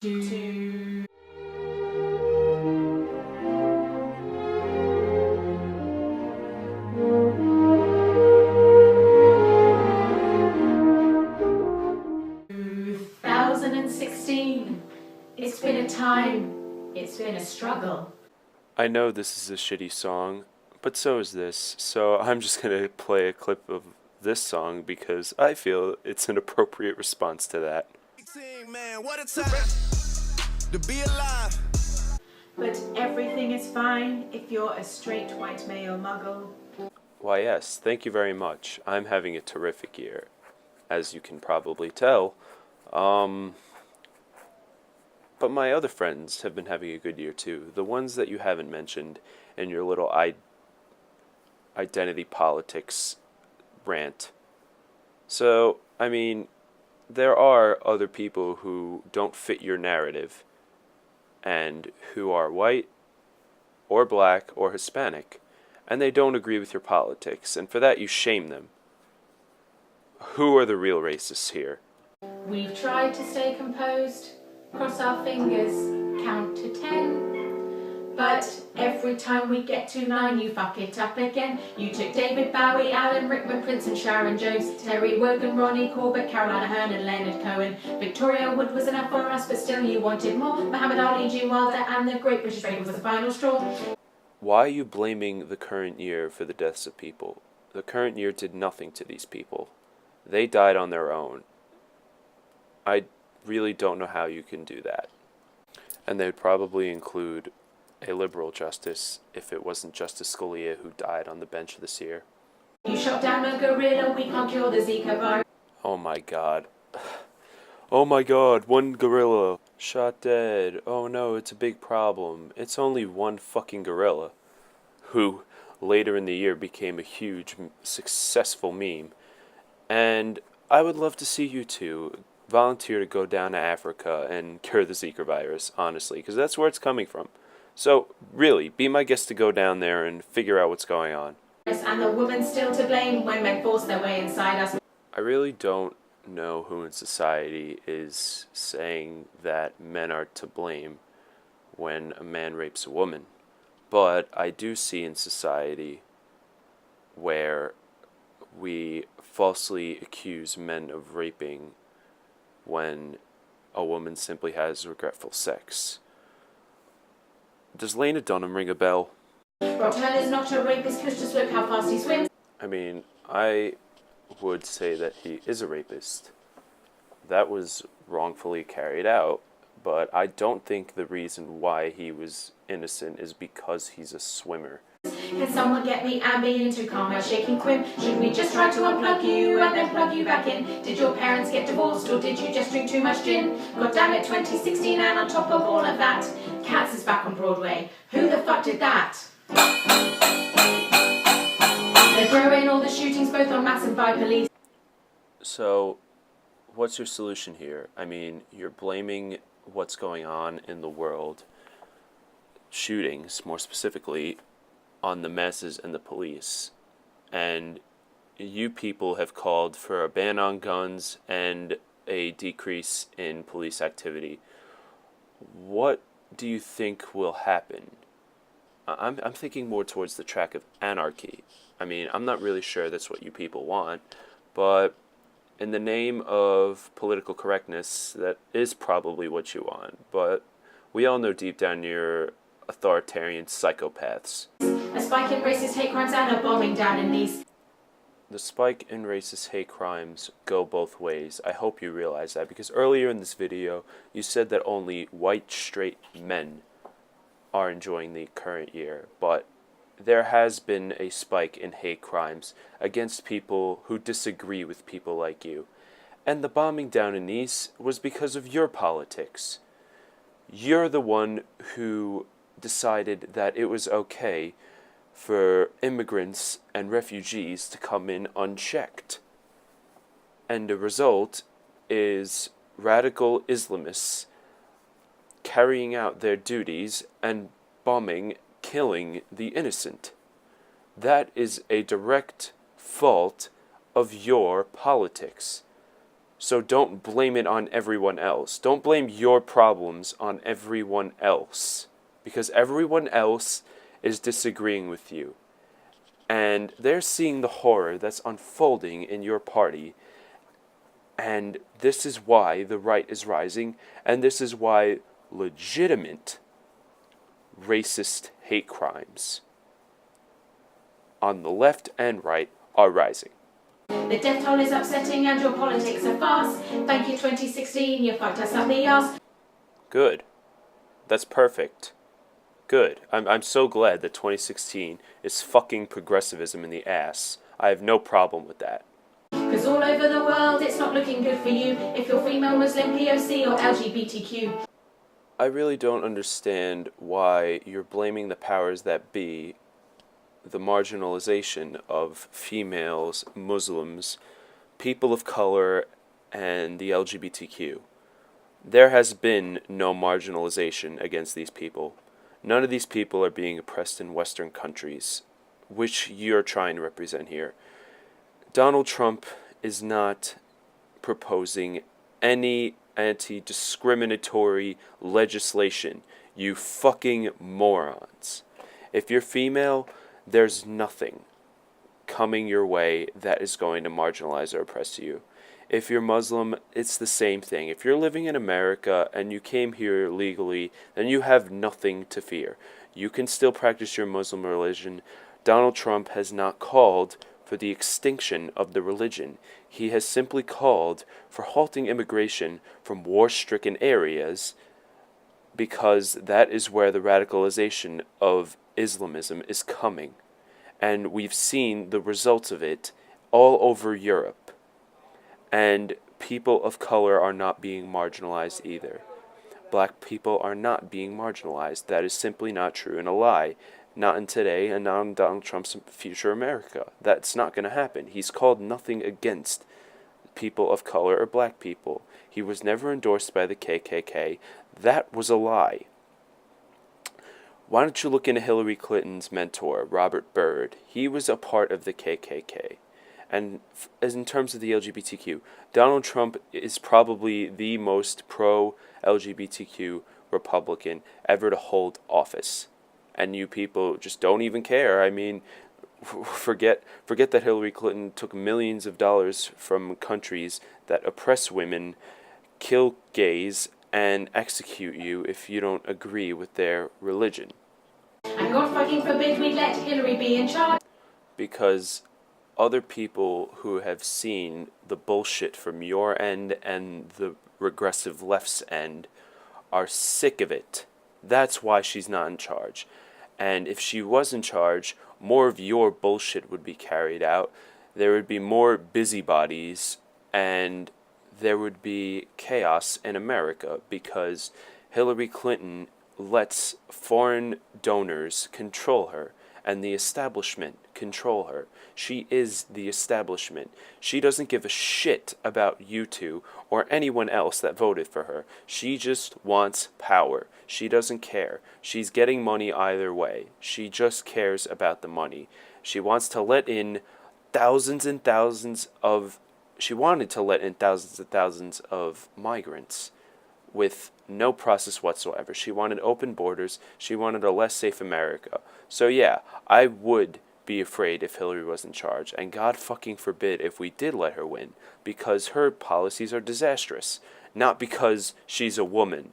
Two. It's been a time, it's been a struggle. I know this is a shitty song, but so is this, so I'm just gonna play a clip of this song because I feel it's an appropriate response to that. Man, what a time to be alive. But everything is fine if you're a straight white male muggle. Why yes, thank you very much. I'm having a terrific year, as you can probably tell. But my other friends have been having a good year too. The ones that you haven't mentioned in your little identity politics rant. So, I mean, there are other people who don't fit your narrative and who are white or black or Hispanic, and they don't agree with your politics, and for that you shame them. Who are the real racists here? We've tried to stay composed, cross our fingers, count to 10. But every time we get to 9, you fuck it up again. You took David Bowie, Alan Rickman, Prince and Sharon Jones, Terry Wogan, Ronnie Corbett, Carolina Hearn and Leonard Cohen. Victoria Wood was enough for us, but still you wanted more. Muhammad Ali, Gene Wilder and the Great British Raid was the final straw. Why are you blaming the current year for the deaths of people? The current year did nothing to these people. They died on their own. I really don't know how you can do that. And they'd probably include a liberal justice if it wasn't Justice Scalia who died on the bench this year. You shot down a gorilla, we can't cure the Zika virus. Oh my god. Oh my god, one gorilla shot dead. Oh no, it's a big problem. It's only one fucking gorilla, who later in the year became a huge, successful meme. And I would love to see you two volunteer to go down to Africa and cure the Zika virus, honestly, because that's where it's coming from. So, really, be my guest to go down there and figure out what's going on. And the woman's still to blame when men force their way inside us. I really don't know who in society is saying that men are to blame when a man rapes a woman. But I do see in society where we falsely accuse men of raping when a woman simply has regretful sex. Does Lena Dunham ring a bell? Rob Turner's not a rapist, because just look how fast he swims. I mean, I would say that he is a rapist. That was wrongfully carried out, but I don't think the reason why he was innocent is because he's a swimmer. Can someone get me Ambien to calm my shaking quim? Should we just try to unplug you and then plug you back in? Did your parents get divorced or did you just drink too much gin? God damn it, 2016 and on top of all of that, Cats is back on Broadway. Who the fuck did that? They're throwing all the shootings both on mass and by police. So, what's your solution here? I mean, you're blaming what's going on in the world, shootings more specifically, on the masses and the police. And you people have called for a ban on guns and a decrease in police activity. What do you think will happen? I'm thinking more towards the track of anarchy. I mean, I'm not really sure that's what you people want, but in the name of political correctness, that is probably what you want. But we all know deep down you're authoritarian psychopaths. A spike in racist hate crimes and a bombing down in Nice. The spike in racist hate crimes go both ways. I hope you realize that, because earlier in this video, you said that only white, straight men are enjoying the current year, but there has been a spike in hate crimes against people who disagree with people like you. And the bombing down in Nice was because of your politics. You're the one who decided that it was okay for immigrants and refugees to come in unchecked. And the result is radical Islamists carrying out their duties and bombing, killing the innocent. That is a direct fault of your politics. So don't blame it on everyone else. Don't blame your problems on everyone else. Because everyone else is disagreeing with you. And they're seeing the horror that's unfolding in your party. And this is why the right is rising. And this is why legitimate racist hate crimes on the left and right are rising. The death toll is upsetting and your politics are farce. Thank you 2016, you fucked us up the arse. Good. That's perfect. Good. I'm so glad that 2016 is fucking progressivism in the ass. I have no problem with that. Because all over the world it's not looking good for you if you're female, Muslim, POC or LGBTQ. I really don't understand why you're blaming the powers that be, the marginalization of females, Muslims, people of color, and the LGBTQ. There has been no marginalization against these people. None of these people are being oppressed in Western countries, which you're trying to represent here. Donald Trump is not proposing any anti-discriminatory legislation, you fucking morons. If you're female, there's nothing coming your way that is going to marginalize or oppress you. If you're Muslim, it's the same thing. If you're living in America and you came here legally, then you have nothing to fear. You can still practice your Muslim religion. Donald Trump has not called for the extinction of the religion. He has simply called for halting immigration from war-stricken areas because that is where the radicalization of Islamism is coming. And we've seen the results of it all over Europe. And people of color are not being marginalized either. Black people are not being marginalized. That is simply not true and a lie. Not in today and not in Donald Trump's future America. That's not going to happen. He's called nothing against people of color or black people. He was never endorsed by the KKK. That was a lie. Why don't you look into Hillary Clinton's mentor, Robert Byrd? He was a part of the KKK. And as in terms of the LGBTQ, Donald Trump is probably the most pro-LGBTQ Republican ever to hold office. And you people just don't even care. I mean, forget that Hillary Clinton took millions of dollars from countries that oppress women, kill gays, and execute you if you don't agree with their religion. And God fucking forbid we let Hillary be in charge. Because other people who have seen the bullshit from your end and the regressive left's end are sick of it. That's why she's not in charge. And if she was in charge, more of your bullshit would be carried out. There would be more busybodies and there would be chaos in America because Hillary Clinton lets foreign donors control her and the establishment control her. She is the establishment. She doesn't give a shit about you two or anyone else that voted for her. She just wants power. She doesn't care. She's getting money either way. She just cares about the money. She wants to let in thousands and thousands of... She wanted to let in thousands and thousands of migrants with no process whatsoever. She wanted open borders. She wanted a less safe America. So yeah, I would be afraid if Hillary was in charge, and God fucking forbid if we did let her win, because her policies are disastrous, not because she's a woman.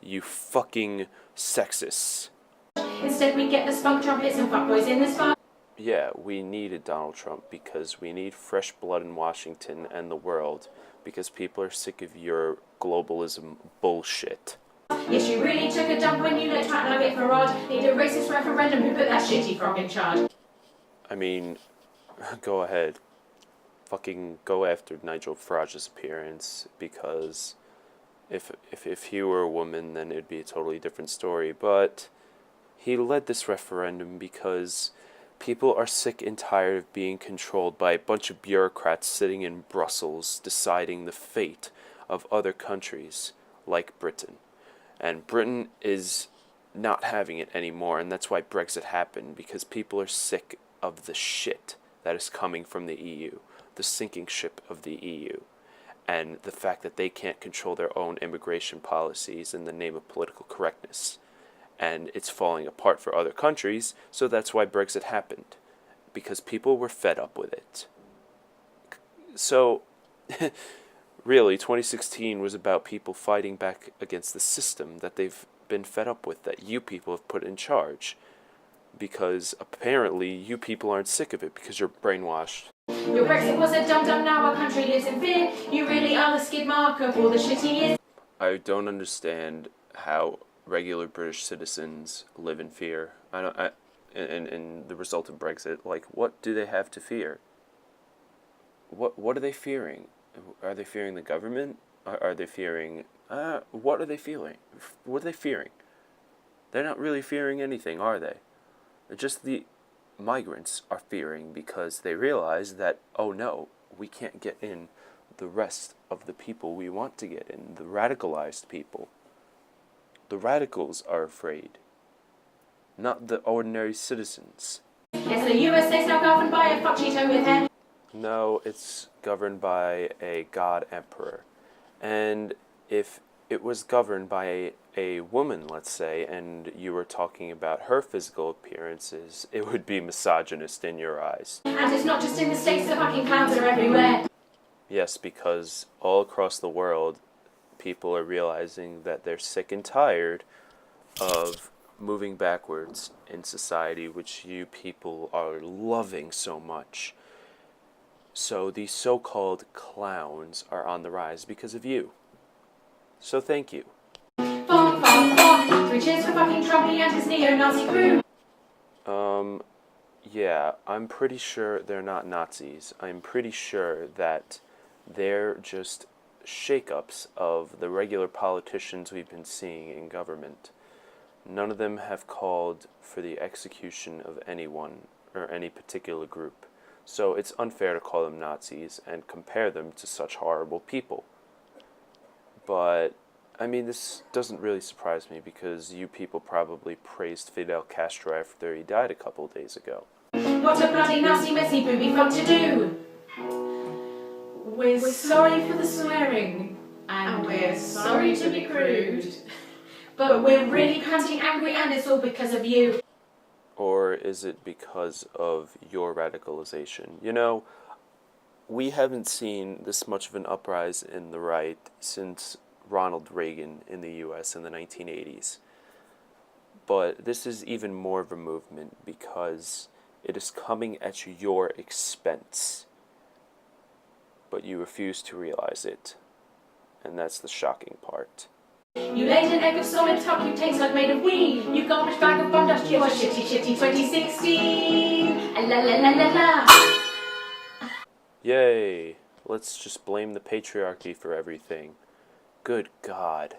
You fucking sexists. Instead we get the spunk trumpets and fuckboys in the spot. Yeah, we needed Donald Trump because we need fresh blood in Washington and the world, because people are sick of your globalism bullshit. Yes, you really took a dump when you let Trump Nugget Farage need a racist referendum who put that shitty frog in charge. I mean, go ahead. Fucking go after Nigel Farage's appearance, because if he were a woman, then it'd be a totally different story. But he led this referendum because people are sick and tired of being controlled by a bunch of bureaucrats sitting in Brussels deciding the fate of other countries like Britain. And Britain is not having it anymore, and that's why Brexit happened, because people are sick of the shit that is coming from the EU, the sinking ship of the EU. and the fact that they can't control their own immigration policies in the name of political correctness. And it's falling apart for other countries, so that's why Brexit happened, because people were fed up with it. So, really, 2016 was about people fighting back against the system that they've been fed up with, that you people have put in charge. Because apparently you people aren't sick of it because you're brainwashed. Your Brexit was a dum-dum, now our country lives in fear. You really are the skid mark of all the shitty years. I don't understand how regular British citizens live in fear. In the result of Brexit, like, what do they have to fear? What are they fearing? Are they fearing the government? Are they fearing... what are they feeling? What are they fearing? They're not really fearing anything, are they? Just the migrants are fearing because they realize that, oh no, we can't get in the rest of the people we want to get in, the radicalized people. The radicals are afraid, not the ordinary citizens. Yes, the USA's now governed by a fuck Cheeto with hair. No, it's governed by a god emperor. And if it was governed by a woman, let's say, and you were talking about her physical appearances, it would be misogynist in your eyes. And it's not just in the States, the fucking clowns are everywhere. Yes, because all across the world, people are realizing that they're sick and tired of moving backwards in society, which you people are loving so much. So these so-called clowns are on the rise because of you. So thank you. Fuck, fuck, fuck. 3 cheers for fucking Trumpy and his neo-Nazi crew. Yeah, I'm pretty sure they're not Nazis. I'm pretty sure that they're just shake-ups of the regular politicians we've been seeing in government. None of them have called for the execution of anyone or any particular group. So it's unfair to call them Nazis and compare them to such horrible people. But, I mean, this doesn't really surprise me because you people probably praised Fidel Castro after he died a couple of days ago. What a bloody nasty, messy, booby fuck to do! We're sorry for the swearing, and we're sorry to be crude, but we're really cunting angry and it's all because of you. Or is it because of your radicalization? You know, we haven't seen this much of an uprising in the right since Ronald Reagan in the US in the 1980s. But this is even more of a movement because it is coming at your expense. But you refuse to realize it. And that's the shocking part. You laid an egg of solid talk, you taste like made of weed. You garbage bag of bomb dust, you are shitty, shitty 2016. La la la la la. Yay! Let's just blame the patriarchy for everything. Good God.